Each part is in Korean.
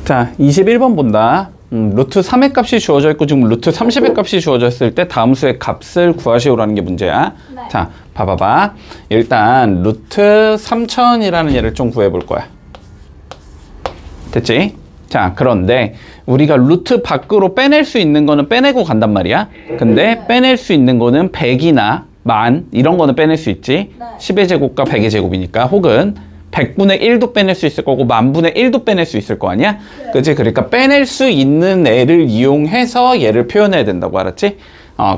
자, 21번 본다. 루트 3의 값이 주어져 있고 지금 루트 30의 값이 주어져 있을 때 다음 수의 값을 구하시오라는 게 문제야. 네. 자, 봐봐봐. 일단 루트 3000이라는 얘를 좀 구해볼 거야. 됐지? 자, 그런데 우리가 루트 밖으로 빼낼 수 있는 거는 빼내고 간단 말이야. 근데 빼낼 수 있는 거는 100이나 만 이런 거는 빼낼 수 있지. 네. 10의 제곱과 100의 제곱이니까. 혹은 100분의 1도 빼낼 수 있을 거고 만분의 1도 빼낼 수 있을 거 아니야? 네. 그치? 그러니까 빼낼 수 있는 애를 이용해서 얘를 표현해야 된다고. 알았지?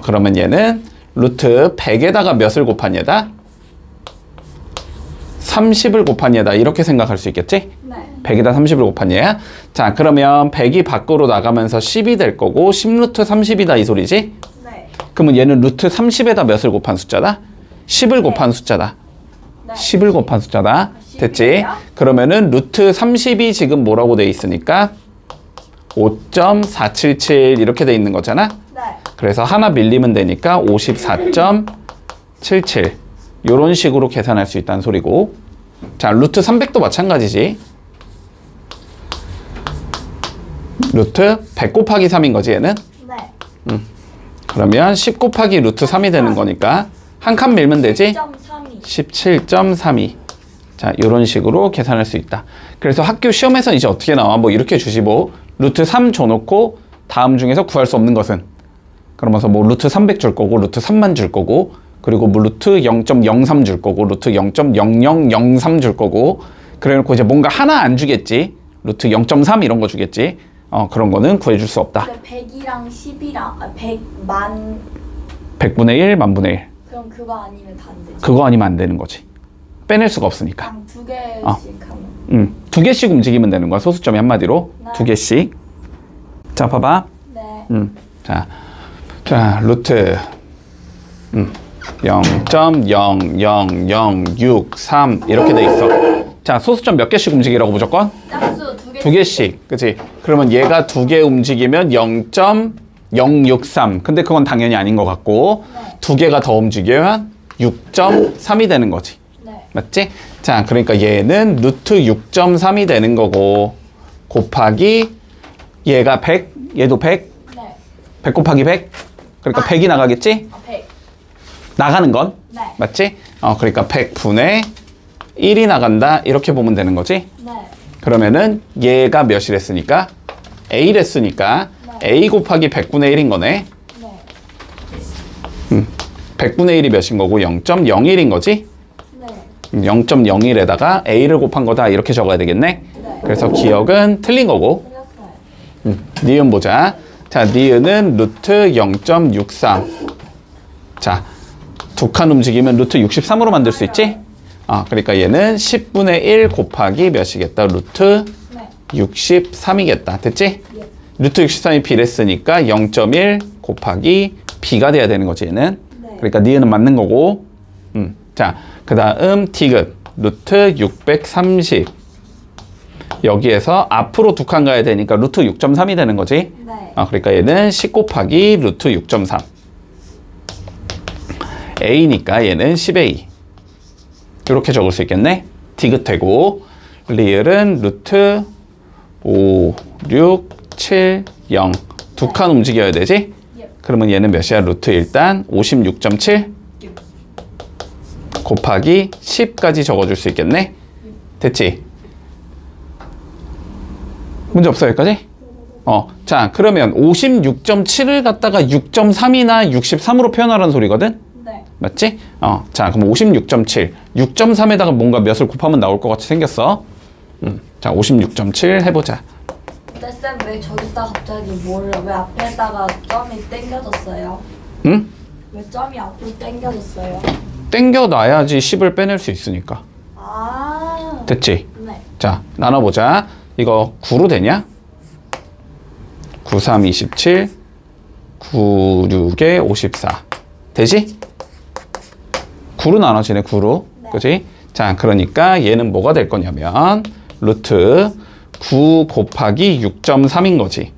그러면 얘는 루트 100에다가 몇을 곱한 얘다? 30을 곱한 얘다. 이렇게 생각할 수 있겠지? 네. 100에다 30을 곱한 얘야. 자, 그러면 100이 밖으로 나가면서 10이 될 거고 10루트 30이다 이 소리지? 네. 그러면 얘는 루트 30에다 몇을 곱한 숫자다? 10을 곱한 숫자다. 네. 10을 곱한 숫자다. 됐지? 10이에요? 그러면은 루트 30이 지금 뭐라고 돼 있으니까 5.477 이렇게 돼 있는 거잖아. 네. 그래서 하나 밀리면 되니까 54.77 요런 식으로 계산할 수 있다는 소리고. 자, 루트 300도 마찬가지지. 루트 100 곱하기 3인 거지 얘는. 네. 그러면 10 곱하기 루트 3이 되는 거니까 한 칸 밀면 되지. 10.32. 17.32. 자, 요런 식으로 계산할 수 있다. 그래서 학교 시험에서 이제 어떻게 나와? 뭐 이렇게 주시고 루트 3 줘놓고 다음 중에서 구할 수 없는 것은, 그러면서 뭐 루트 300 줄 거고 루트 3만 줄 거고 그리고 뭐 루트 0.03 줄 거고 루트 0.0003 줄 거고 그래놓고 이제 뭔가 하나 안 주겠지. 루트 0.3 이런 거 주겠지. 그런 거는 구해줄 수 없다. 근데 100이랑 10이랑 100만 100분의 1, 만분의 1. 그럼 그거 아니면 다 안 되죠? 그거 아니면 안 되는 거지. 빼낼 수가 없으니까. 그냥 두 개씩 하면. 두 개씩 움직이면 되는 거야. 소수점이 한마디로. 네. 두 개씩. 자, 봐봐. 네. 자, 루트 0.00063 이렇게 돼 있어. 자, 소수점 몇 개씩 움직이라고 무조건? 짝수 두 개씩. 두 개씩. 그치? 그러면 얘가 두 개 움직이면 0.063. 근데 그건 당연히 아닌 것 같고, 네. 두 개가 더 움직이면 6.3이 되는 거지. 네. 맞지? 자, 그러니까 얘는 루트 6.3이 되는 거고, 곱하기 얘가 100, 얘도 100, 네. 100 곱하기 100. 그러니까 아. 100이 나가겠지? 100. 나가는 건? 네. 맞지? 그러니까 100분의 1이 나간다. 이렇게 보면 되는 거지? 네. 그러면은 얘가 몇이랬으니까? A랬으니까 네. A 곱하기 100분의 1인 거네. 네. 100분의 1이 몇인 거고 0.01인 거지? 네. 0.01에다가 A를 곱한 거다. 이렇게 적어야 되겠네. 네. 그래서 기억은 틀린 거고. 틀렸어요. 니은 보자. 자, 니은은 루트 0.63. 자, 두 칸 움직이면 루트 63으로 만들 수 있지? 그러니까 얘는 10분의 1 곱하기 몇이겠다? 루트 네. 63이겠다. 됐지? 예. 루트 63이 B랬으니까 0.1 곱하기 B가 돼야 되는 거지, 얘는. 네. 그러니까 니은은 맞는 거고. 자, 그 다음 T급 루트 630. 여기에서 앞으로 두 칸 가야 되니까 루트 6.3이 되는 거지. 네. 그러니까 얘는 10 곱하기 루트 6.3. A니까 얘는 10A. 이렇게 적을 수 있겠네. 디귿되고 리을은 루트 5, 6, 7, 0. 두 칸 움직여야 되지? 예. 그러면 얘는 몇이야? 루트 일단 56.7 곱하기 10까지 적어줄 수 있겠네. 됐지? 문제 없어 여기까지? 자, 그러면 56.7을 갖다가 6.3이나 63으로 표현하라는 소리거든? 네. 맞지? 자, 그럼 56.7. 6.3에다가 뭔가 몇을 곱하면 나올 것 같이 생겼어. 자, 56.7 해보자. 근데 쌤 왜 저기다 갑자기 왜 앞에다가 점이 땡겨졌어요? 응? 왜 점이 앞으로 땡겨졌어요? 땡겨놔야지 10을 빼낼 수 있으니까. 아. 됐지? 네. 자, 나눠보자. 이거 9로 되냐? 9, 3, 27. 9, 6에 54. 되지? 9로 나눠지네, 9로. 네. 그지? 자, 그러니까 얘는 뭐가 될 거냐면, 루트 9 곱하기 6.3인 거지.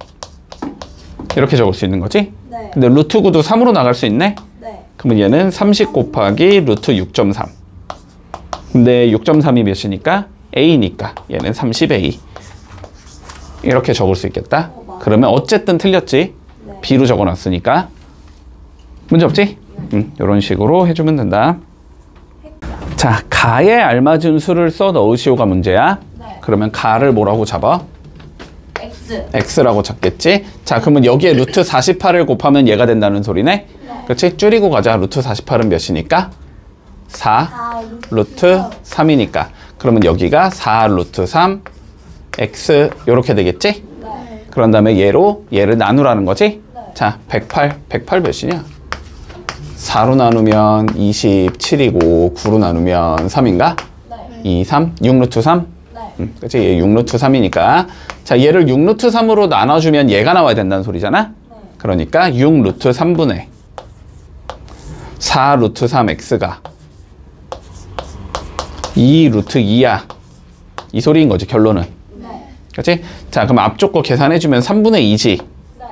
이렇게 적을 수 있는 거지? 네. 근데 루트 9도 3으로 나갈 수 있네? 네. 그러면 얘는 30 곱하기 루트 6.3. 근데 6.3이 몇이니까? A니까 얘는 30A. 이렇게 적을 수 있겠다. 그러면 어쨌든 틀렸지. 네. B로 적어놨으니까. 문제 없지? 이런 식으로 해주면 된다. 자, 가에 알맞은 수를 써 넣으시오가 문제야. 네. 그러면 가를 뭐라고 잡아? X. X라고 잡겠지? 자, 그러면 여기에 루트 48을 곱하면 얘가 된다는 소리네? 네. 그렇지? 줄이고 가자. 루트 48은 몇이니까? 4 4 루트 3이니까. 그러면 여기가 4 루트 3 X 요렇게 되겠지? 네. 그런 다음에 얘를 나누라는 거지? 네. 자, 108 몇이냐? 4로 나누면 27이고 9로 나누면 3인가? 네. 2, 3, 6 루트 3? 네. 그치? 얘 6 루트 3이니까. 자, 얘를 6 루트 3으로 나눠주면 얘가 나와야 된다는 소리잖아? 네. 그러니까 6 루트 3분의 4 루트 3x가 2 루트 2야. 이 소리인 거지, 결론은. 네. 그치? 자, 그럼 앞쪽 거 계산해주면 3분의 2지. 네.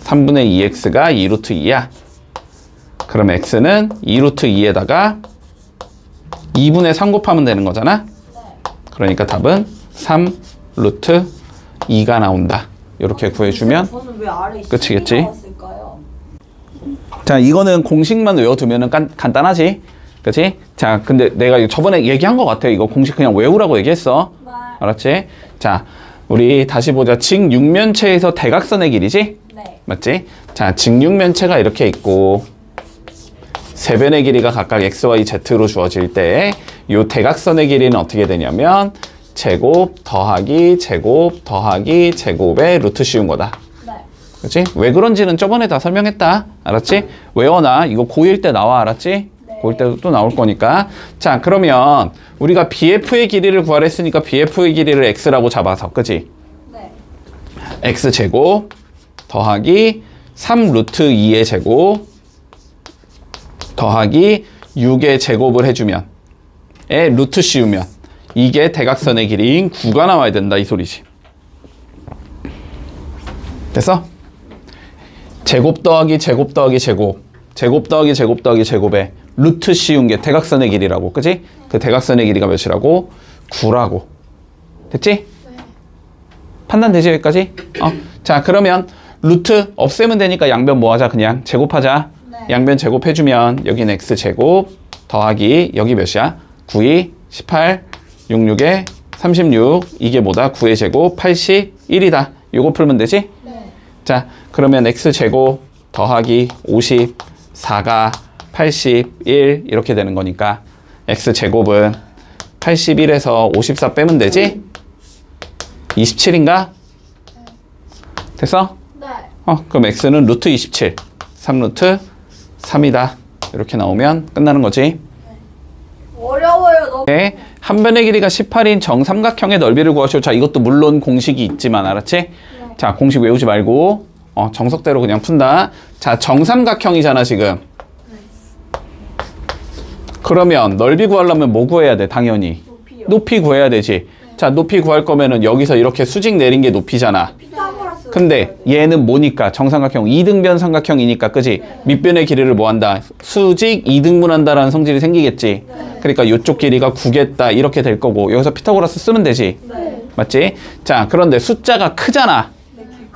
3분의 2x가 2 루트 2야. 그럼 x는 2 루트 2에다가 2분의 3 곱하면 되는 거잖아? 네. 그러니까 답은 3 루트 2가 나온다. 이렇게 구해주면 저는 왜 아래 끝이겠지? 나왔을까요? 자, 이거는 공식만 외워두면 간단하지? 그치? 자, 근데 내가 저번에 얘기한 것 같아. 이거 공식 그냥 외우라고 얘기했어. 네. 알았지? 자, 우리 다시 보자. 직육면체에서 대각선의 길이지? 네. 맞지? 자, 직육면체가 이렇게 있고 세 변의 길이가 각각 x, y, z로 주어질 때 이 대각선의 길이는 어떻게 되냐면 제곱 더하기 제곱 더하기 제곱의 루트 씌운 거다. 네. 그치? 왜 그런지는 저번에 다 설명했다. 알았지? 외워놔. 이거 고1 때 나와. 알았지? 네. 고1 때도 또 나올 거니까. 자, 그러면 우리가 BF의 길이를 구하라 했으니까 BF의 길이를 x라고 잡아서, 그치? 네. x제곱 더하기 3 루트 2의 제곱 더하기 6의 제곱을 해주면 루트 씌우면 이게 대각선의 길이인 9가 나와야 된다. 이 소리지. 됐어? 제곱 더하기 제곱 더하기 제곱 제곱 더하기 제곱 더하기 제곱에 루트 씌운 게 대각선의 길이라고. 그치? 그 대각선의 길이가 몇이라고? 9라고. 됐지? 네. 판단 되지? 여기까지? 자, 그러면 루트 없애면 되니까 양변 뭐 하자? 그냥 제곱하자. 네. 양변 제곱해주면 여기는 x제곱 더하기 여기 몇이야? 9이 18 66에 36 이게 뭐다? 9의 제곱 81이다. 요거 풀면 되지? 네. 자, 그러면 x제곱 더하기 54가 81 이렇게 되는 거니까 x제곱은 81에서 54 빼면 되지? 27인가? 됐어? 네. 그럼 x는 루트 27 3루트 3이다. 이렇게 나오면 끝나는 거지. 어려워요. 너무. 네, 한 변의 길이가 18인 정삼각형의 넓이를 구하시오. 자, 이것도 물론 공식이 있지만 알았지? 네. 자, 공식 외우지 말고 정석대로 그냥 푼다. 자, 정삼각형이잖아 지금. 그러면 넓이 구하려면 뭐 구해야 돼? 당연히 높이요. 높이 구해야 되지. 자, 높이 구할 거면은 여기서 이렇게 수직 내린 게 높이잖아. 피타고라스. 근데 얘는 뭐니까? 정삼각형 2등변 삼각형이니까, 그지? 밑변의 길이를 뭐 한다? 수직 2등분한다라는 성질이 생기겠지. 그러니까 이쪽 길이가 9겠다 이렇게 될 거고 여기서 피타고라스 쓰면 되지. 네. 맞지? 자, 그런데 숫자가 크잖아.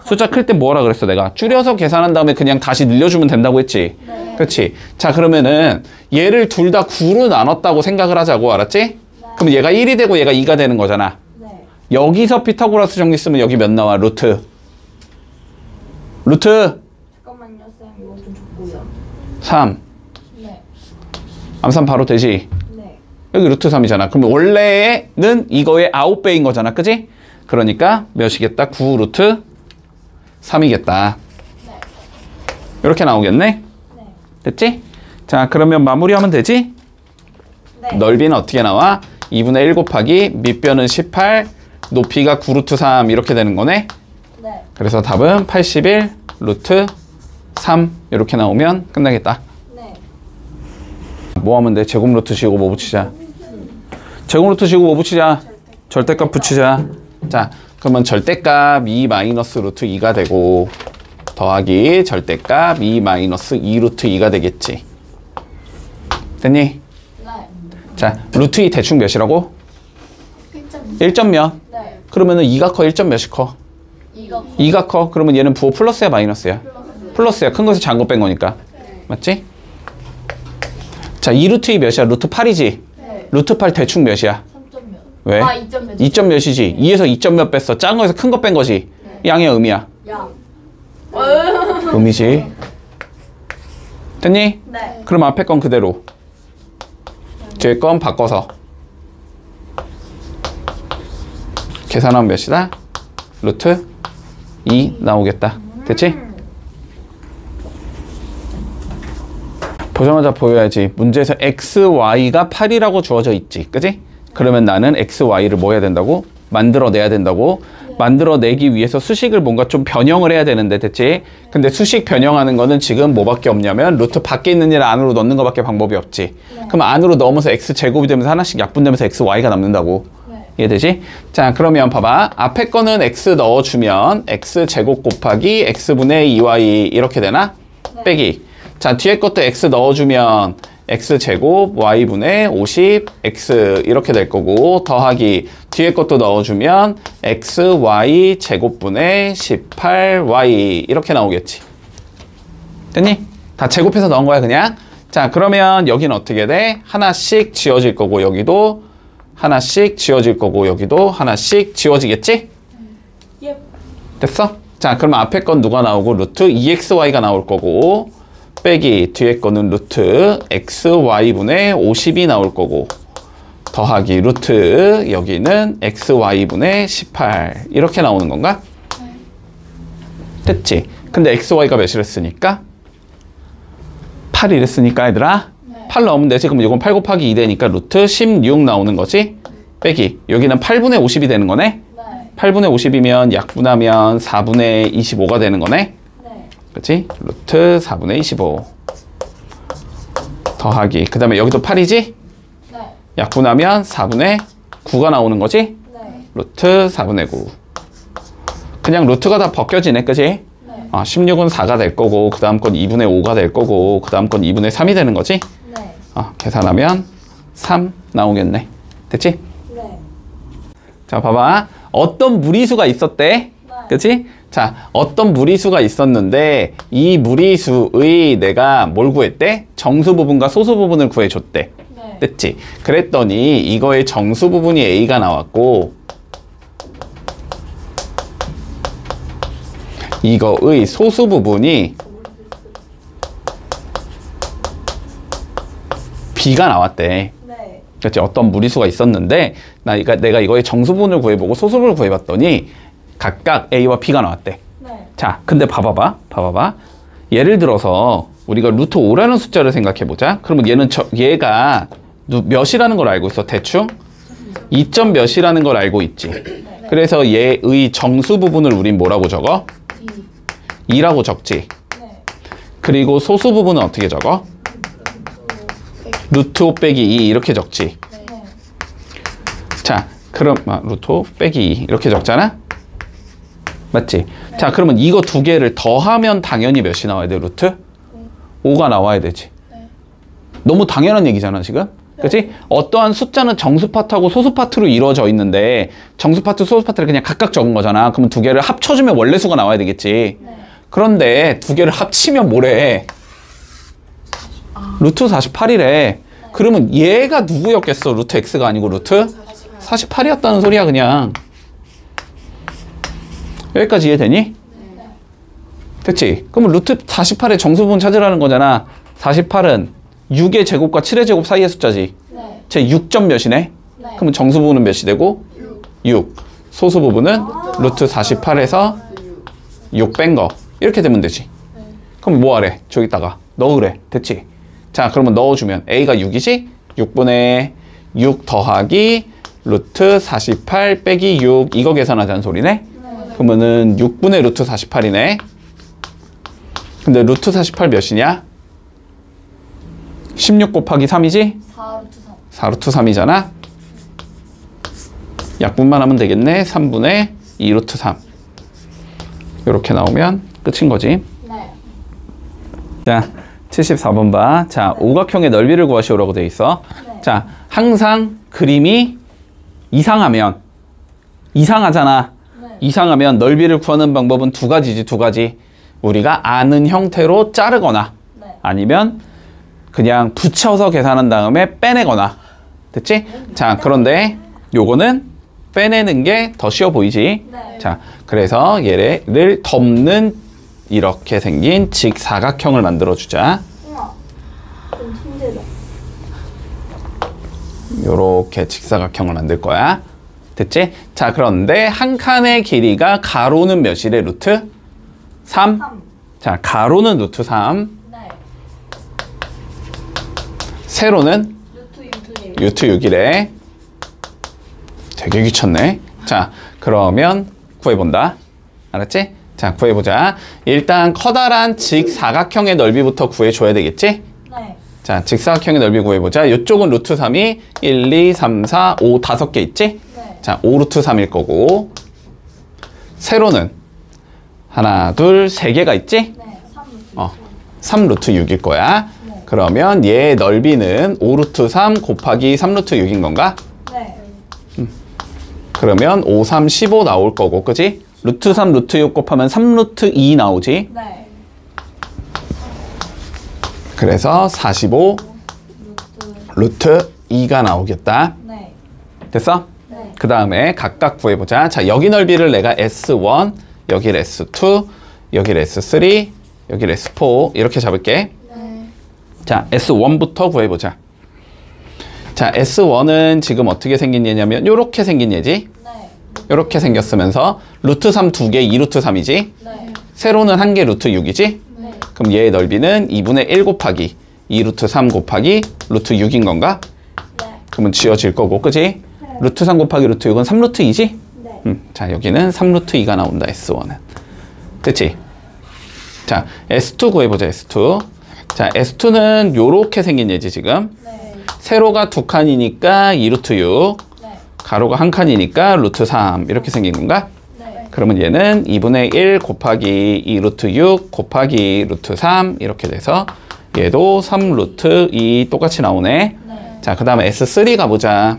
숫자 클 때 뭐라 그랬어? 내가 줄여서 계산한 다음에 그냥 다시 늘려주면 된다고 했지. 네. 그렇지? 자, 그러면은 얘를 둘 다 9로 나눴다고 생각을 하자고. 알았지? 그럼 얘가 1이 되고 얘가 2가 되는 거잖아. 네. 여기서 피타고라스 정리 쓰면 여기 몇 나와? 루트 잠깐만요, 쌤. 이거 좀 줬고요. 3 네. 암산 바로 되지? 네. 여기 루트 3이잖아. 그럼 원래는 이거의 9배인 거잖아. 그지? 그러니까 몇이겠다? 9 루트 3이겠다. 네. 이렇게 나오겠네? 네. 됐지? 자, 그러면 마무리하면 되지? 네. 넓이는 어떻게 나와? 2분의 1 곱하기 밑변은 18 높이가 9 루트 3 이렇게 되는 거네? 네. 그래서 답은 81 루트 3 이렇게 나오면 끝나겠다. 네. 뭐 하면 돼? 제곱 루트 씌우고 뭐 붙이자? 제곱 루트 씌우고 뭐 붙이자? 절대값 붙이자. 자, 그러면 절대값 2 마이너스 루트 2가 되고 더하기 절대값 2 마이너스 2 루트 2가 되겠지. 됐니? 네. 자, 루트 2 대충 몇이라고? 1점 몇? 네. 그러면은 2가 커, 1점 몇이 커? 이거 2가 커. 그러면 얘는 부호 플러스야, 마이너스야? 플러스야. 큰 거에서 작은 거 뺀 거니까. 맞지? 자, 2루트 2 몇이야? 루트 8이지? 네. 루트 8 대충 몇이야? 3점 몇? 왜? 아 2점 몇? 2점 몇이지? 2에서 2점 몇 뺐어? 작은 거에서 큰 거 뺀 거지? 양이야, 음이야? 야. 음이지. 됐니? 네. 그럼 앞에 건 그대로. 뒤에 건 바꿔서. 계산하면 몇이다? 루트 2 나오겠다. 됐지? 보자마자 보여야지. 문제에서 x, y가 8이라고 주어져 있지. 그지? 그러면 나는 x, y를 뭐 해야 된다고? 만들어내야 된다고. 만들어내기 위해서 수식을 뭔가 좀 변형을 해야 되는데, 됐지? 근데 수식 변형하는 거는 지금 뭐밖에 없냐면 루트 밖에 있는 얘를 안으로 넣는 거밖에 방법이 없지. 그럼 안으로 넣으면서 x제곱이 되면서 하나씩 약분되면서 x, y가 남는다고. 이해되지? 자, 그러면 봐봐. 앞에 거는 x 넣어주면 x제곱 곱하기 x분의 2y 이렇게 되나? 빼기. 자, 뒤에 것도 x 넣어주면 x제곱 y분의 50x 이렇게 될 거고, 더하기 뒤에 것도 넣어주면 xy 제곱분의 18y 이렇게 나오겠지. 됐니? 다 제곱해서 넣은 거야 그냥. 자, 그러면 여기는 어떻게 돼? 하나씩 지워질 거고, 여기도 하나씩 지워질 거고, 여기도 하나씩 지워지겠지? 예. 됐어? 자, 그러면 앞에 건 누가 나오고? 루트 2xy가 나올 거고, 빼기 뒤에 거는 루트 xy분의 50이 나올 거고, 더하기 루트 여기는 xy분의 18 이렇게 나오는 건가? 됐지? 근데 xy가 몇이랬으니까? 8이랬으니까 얘들아 8 넣으면 되지. 그럼 이건 8 곱하기 2 되니까 루트 16 나오는 거지? 빼기 여기는 8분의 50이 되는 거네? 8분의 50이면 약분하면 4분의 25가 되는 거네? 그치? 루트 4분의 25 더하기 그 다음에 여기도 8이지? 약분하면 4분의 9가 나오는 거지? 루트 4분의 9 그냥 루트가 다 벗겨지네, 그치? 16은 4가 될 거고, 그 다음 건 2분의 5가 될 거고, 그 다음 건 2분의 3이 되는 거지? 계산하면 3 나오겠네. 됐지? 자, 봐봐. 어떤 무리수가 있었대? 그치? 자, 어떤 무리수가 있었는데 이 무리수의 내가 뭘 구했대? 정수 부분과 소수 부분을 구해줬대. 됐지? 그랬더니 이거의 정수 부분이 A가 나왔고 이거의 소수 부분이 B가 나왔대. 그렇지? 어떤 무리수가 있었는데 내가 이거의 정수 부분을 구해보고 소수 부분을 구해봤더니 각각 A와 B가 나왔대. 자, 근데 봐봐봐. 예를 들어서 우리가 루트 5라는 숫자를 생각해보자. 그러면 얘가 몇이라는 걸 알고 있어, 대충? 2점 몇이라는 걸 알고 있지. 그래서 얘의 정수 부분을 우린 뭐라고 적어? 2라고 적지. 그리고 소수 부분은 어떻게 적어? 루트 5 빼기 2 이렇게 적지. 자, 그럼 루트 5 빼기 2 이렇게 적잖아? 맞지? 자, 그러면 이거 두 개를 더하면 당연히 몇이 나와야 돼, 루트? 5가 나와야 되지. 너무 당연한 얘기잖아, 지금? 그치? 어떠한 숫자는 정수 파트하고 소수 파트로 이루어져 있는데 정수 파트, 소수 파트를 그냥 각각 적은 거잖아. 그러면 두 개를 합쳐주면 원래 수가 나와야 되겠지. 그런데 두 개를 합치면 뭐래? 루트 48이래. 그러면 얘가 누구였겠어? 루트 x가 아니고 루트 48이었다는 소리야, 그냥. 여기까지 이해되니? 됐지? 그러면 루트 48의 정수 부분 찾으라는 거잖아. 48은 6의 제곱과 7의 제곱 사이의 숫자지. 제 6점 몇이네? 그러면 정수 부분은 몇이 되고? 6. 소수 부분은 루트 48에서 6 뺀 거. 이렇게 되면 되지. 그럼 뭐 하래? 저기다가 넣으래. 됐지? 자, 그러면 넣어주면 A가 6이지? 6분의 6 더하기 루트 48 빼기 6 이거 계산하자는 소리네? 그러면은 6분의 루트 48이네. 근데 루트 48 몇이냐? 16 곱하기 3이지? 4루트 3이잖아? 약분만 하면 되겠네. 3분의 2루트 3 이렇게 나오면 끝인 거지. 자, 74번 봐. 자, 오각형의 넓이를 구하시오라고 돼 있어. 자, 항상 그림이 이상하면 이상하잖아. 네. 이상하면 넓이를 구하는 방법은 두 가지지, 두 가지. 우리가 아는 형태로 자르거나 네. 아니면 그냥 붙여서 계산한 다음에 빼내거나. 됐지? 자, 그런데 요거는 빼내는 게 더 쉬워 보이지? 네. 자, 그래서 얘를 덮는 이렇게 생긴 직사각형을 만들어 주자. 우와. 좀 힘들다. 요렇게 직사각형을 만들 거야. 됐지? 자, 그런데 한 칸의 길이가 가로는 몇이래? 루트 3? 3. 자, 가로는 루트 3. 네. 세로는 루트 6이에요. 루트 6이래. 되게 귀찮네. 자, 그러면 구해본다. 알았지? 자, 구해보자. 일단 커다란 직사각형의 넓이부터 구해줘야 되겠지? 네. 자, 직사각형의 넓이 구해보자. 이쪽은 루트 3이 1, 2, 3, 4, 5 5개 있지? 네. 자, 5 루트 3일 거고. 세로는 하나, 둘, 세 개가 있지? 네. 3 루트 3 루트 6일 거야. 네. 그러면 얘의 넓이는 5 루트 3 곱하기 3 루트 6인 건가? 네. 그러면 5, 3, 15 나올 거고, 그지? 루트 3, 루트 6 곱하면 3 루트 2 나오지? 네. 그래서 45 루트. 루트 2가 나오겠다. 네. 됐어? 네. 그 다음에 각각 구해보자. 자, 여기 넓이를 내가 S1, 여기를 S2, 여기를 S3, 여기를 S4 이렇게 잡을게. 네. 자, S1부터 구해보자. 자, S1은 지금 어떻게 생긴 얘냐면 요렇게 생긴 얘지? 네. 요렇게 생겼으면서 루트 3 2개, 2 루트 3이지? 네. 세로는 1개 루트 6이지? 네. 그럼 얘의 넓이는 2분의 1 곱하기 2 루트 3 곱하기 루트 6인 건가? 네. 그러면 지워질 거고, 그지? 루트 3 곱하기 루트 6은 3 루트 2지? 네. 자, 여기는 3 루트 2가 나온다, S1은. 됐지? 자, S2 구해보자, S2. 자, S2는 요렇게 생긴 얘지, 지금. 네. 세로가 두 칸이니까 2 루트 6. 네. 가로가 한 칸이니까 루트 3. 이렇게 생긴 건가? 네. 그러면 얘는 2분의 1 곱하기 2 루트 6 곱하기 루트 3 이렇게 돼서 얘도 3 루트 2 똑같이 나오네. 네. 자, 그 다음에 S3 가보자.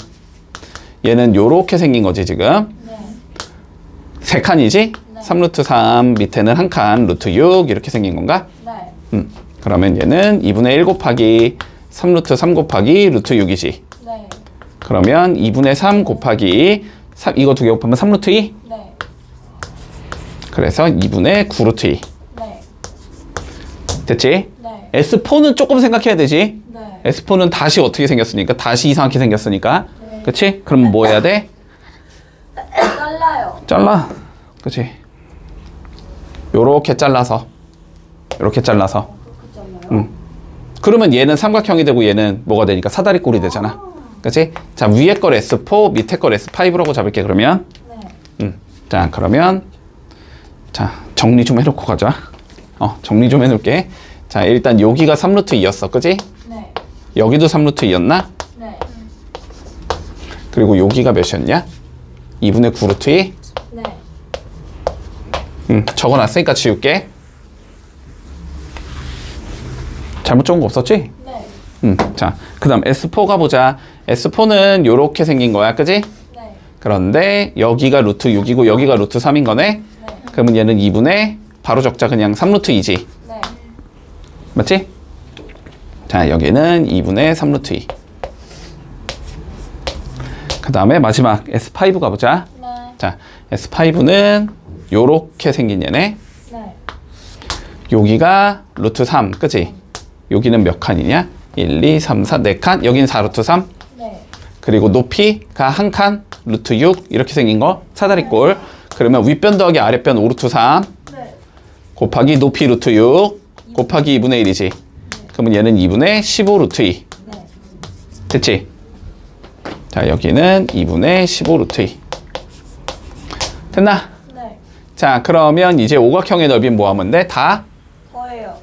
얘는 요렇게 생긴 거지, 지금. 네. 세 칸이지? 3 루트 3 밑에는 한 칸, 루트 6 이렇게 생긴 건가? 네. 그러면 얘는 2분의 1 곱하기 3 루트 3 곱하기 루트 6이지. 네. 그러면 2분의 3 곱하기 3, 이거 두 개 곱하면 3 루트 2? 네. 그래서 2분의 9 루트 2. 네. 됐지? 네. S4는 조금 생각해야 되지? 네. S4는 다시 어떻게 생겼으니까, 다시 이상하게 생겼으니까. 네. 그치? 그럼 뭐 해야 돼? 잘라요. 잘라. 그치? 요렇게 잘라서. 요렇게 잘라서. 그렇게 잘라요? 그러면 얘는 삼각형이 되고 얘는 뭐가 되니까 사다리꼴이 되잖아. 그치? 자, 위에 걸 S4, 밑에 걸 S5라고 잡을게, 그러면. 네. 자, 그러면. 자, 정리 좀 해놓고 가자. 정리 좀 해놓을게. 자, 일단 여기가 3 루트 2였어. 그치? 네. 여기도 3 루트 2였나? 네. 그리고 여기가 몇이었냐? 2분의 9 루트 2? 네. 적어놨으니까 지울게. 잘못 적은 거 없었지? 네. 자, 그 다음 S4 가보자. S4는 요렇게 생긴 거야, 그지? 네. 그런데 여기가 루트 6이고 여기가 루트 3인 거네? 네. 그러면 얘는 2분의 바로 적자 그냥 3 루트 2지. 네. 맞지? 자, 여기는 2분의 3 루트 2. 그 다음에 마지막 S5 가보자. 네. 자, S5는 요렇게 생긴 얘네. 네. 여기가 루트 3, 그치? 여기는 몇 칸이냐? 1, 2, 3, 4, 4칸. 여긴 4 루트 3. 네. 그리고 높이가 한 칸, 루트 6. 이렇게 생긴 거. 사다리꼴. 그러면 윗변 더하기 아랫변 5 루트 3. 네. 곱하기 높이 루트 6. 곱하기 2분의 1이지. 그러면 얘는 2분의 15 루트 2. 네. 됐지? 자, 여기는 2분의 15 루트 2. 됐나? 네. 자, 그러면 이제 오각형의 넓이는 뭐 하면 돼? 다 더해요.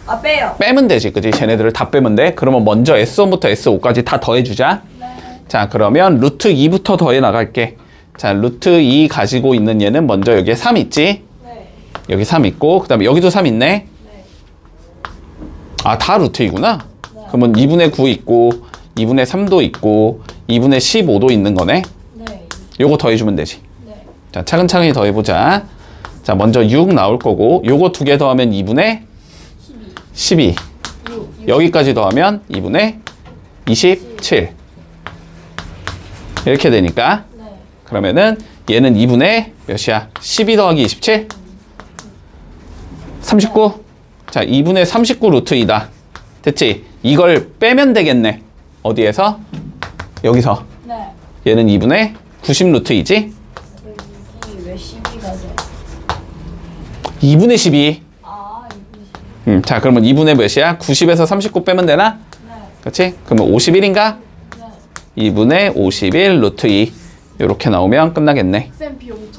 아, 빼요. 빼면 되지, 그지? 쟤네들을 다 빼면 돼. 그러면 먼저 S1부터 S5까지 다 더해주자. 네. 자, 그러면 루트 2부터 더해 나갈게. 자, 루트 2 가지고 있는 얘는 먼저 여기에 3 있지? 네. 여기 3 있고, 그 다음에 여기도 3 있네? 네. 아, 다 루트 2구나? 네. 그러면 2분의 9 있고, 2분의 3도 있고, 2분의 15도 있는 거네? 네. 요거 더해주면 되지. 네. 자, 차근차근히 더해보자. 자, 먼저 6 나올 거고, 요거 두 개 더하면 2분의 12. 6. 여기까지 더하면 2분의 27. 이렇게 되니까, 네. 그러면은 얘는 2분의 몇이야? 12 더하기 27? 39? 자, 2분의 39 루트 2다. 됐지? 이걸 빼면 되겠네. 어디에서? 여기서. 네. 얘는 2분의 90 루트 2지? 이게 왜 12가 돼? 2분의 12. 아, 2분의 12. 자, 그러면 2분의 몇이야? 90에서 39 빼면 되나? 네. 그렇지? 그러면 51인가? 네. 2분의 51 루트 2. 요렇게 나오면 끝나겠네. 쌤 B 엄청